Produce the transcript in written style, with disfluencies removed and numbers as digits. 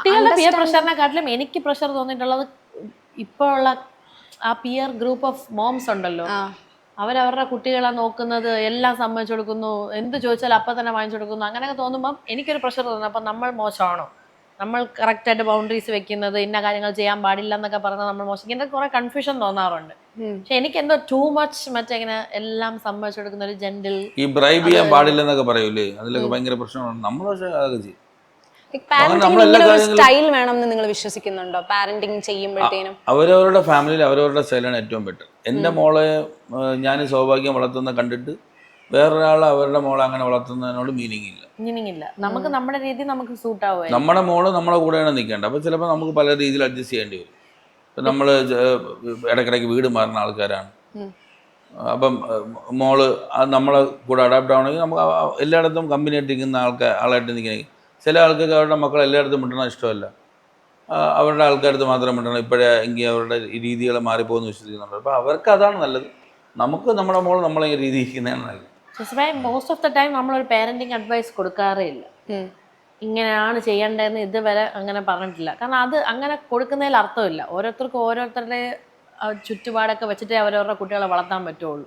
കുട്ടികളുടെ പിയർ പ്രഷറിനെക്കാട്ടിലും എനിക്ക് പ്രഷർ തോന്നിയിട്ടുള്ളത് ഇപ്പോൾ ഉള്ള ആ പിയർ ഗ്രൂപ്പ് ഓഫ് മോംസ് ഉണ്ടല്ലോ, അവരവരുടെ കുട്ടികളെ നോക്കുന്നത്, എല്ലാം സമ്മതിച്ചു കൊടുക്കുന്നു, എന്ത് ചോദിച്ചാലും അപ്പം തന്നെ വാങ്ങിച്ചു കൊടുക്കുന്നു, അങ്ങനെയൊക്കെ തോന്നുമ്പം എനിക്കൊരു പ്രഷർ തോന്നുന്നു. അപ്പം നമ്മൾ മോശമാണോ, നമ്മൾ കറക്റ്റായിട്ട് ബൗണ്ടറീസ് വെക്കുന്നത്, ഇന്ന കാര്യങ്ങൾ ചെയ്യാൻ പാടില്ല എന്നൊക്കെ പറഞ്ഞാൽ നമ്മൾ മോശം, ഇങ്ങനെ കുറെ കൺഫ്യൂഷൻ തോന്നാറുണ്ട്. പക്ഷെ എനിക്ക് എന്തോ ടൂ മച്ച് മറ്റേ ഇങ്ങനെ എല്ലാം സമ്മതിച്ചു കൊടുക്കുന്ന ഒരു ജെന്റിൽ, ഈ ബ്രൈബ് ചെയ്യാൻ പാടില്ലെന്നൊക്കെ പറയൂലേ, അതിലൊക്കെ ഭയങ്കര പ്രശ്നമാണ്. നമ്മൾ പക്ഷേ അതൊക്കെ ചെയ്യും. സ്റ്റൈൽ വേണമെന്ന് നിങ്ങൾ വിശ്വസിക്കുന്നുണ്ടോ? പാരന്റിങ് ചെയ്യുമ്പോഴത്തേനും അവരവരുടെ ഫാമിലിയിൽ അവരവരുടെ സ്റ്റൈലാണ് ഏറ്റവും ബെറ്റർ. എൻ്റെ മോളെ ഞാൻ സൗഭാഗ്യം വളർത്തുന്ന കണ്ടിട്ട് വേറൊരാൾ അവരുടെ മോളെ അങ്ങനെ വളർത്തുന്നതിനോട് മീനിങ് ഇല്ല. നമുക്ക് നമ്മുടെ രീതി നമുക്ക് സൂട്ട് ആവുക. നമ്മുടെ മോള് നമ്മളെ കൂടെയാണ് നിൽക്കേണ്ടത്. അപ്പോൾ ചിലപ്പോൾ നമുക്ക് പല രീതിയിൽ അഡ്ജസ്റ്റ് ചെയ്യേണ്ടി വരും. ഇപ്പം നമ്മൾ ഇടയ്ക്കിടയ്ക്ക് വീട് മാറുന്ന ആൾക്കാരാണ്. അപ്പം മോള് നമ്മളെ കൂടെ അഡാപ്റ്റ് ആവണമെങ്കിൽ നമുക്ക് എല്ലായിടത്തും കമ്പനി ആയിട്ടിരിക്കുന്ന ആളായിട്ട് നിൽക്കണമെങ്കിൽ ചില ആൾക്കാർക്ക് അവരുടെ മക്കൾ എല്ലായിടത്തും മിട്ടണം ഇഷ്ടമല്ല, അവരുടെ ആൾക്കാരടുത്ത് മാത്രം മിട്ടണം, ഇപ്പോഴേ എങ്കിൽ അവരുടെ രീതികൾ മാറിപ്പോകുമെന്ന് വിശ്വസിക്കുന്നുണ്ട്. അപ്പോൾ അവർക്ക് അതാണ് നല്ലത്. നമുക്ക് നമ്മുടെ മോൾ നമ്മളെ രീതി ഇരിക്കുന്നതാണ് നല്ലത്. മോസ്റ്റ് ഓഫ് ദ ടൈം നമ്മളൊരു പാരന്റിങ് അഡ്വൈസ് കൊടുക്കാറേ ഇല്ല. ഇങ്ങനെയാണ് ചെയ്യേണ്ടതെന്ന് ഇതുവരെ അങ്ങനെ പറഞ്ഞിട്ടില്ല. കാരണം അത് അങ്ങനെ കൊടുക്കുന്നതിൽ അർത്ഥമില്ല. ഓരോരുത്തർക്കും ഓരോരുത്തരുടെ ചുറ്റുപാടൊക്കെ വെച്ചിട്ടേ അവരവരുടെ കുട്ടികളെ വളർത്താൻ പറ്റുള്ളൂ.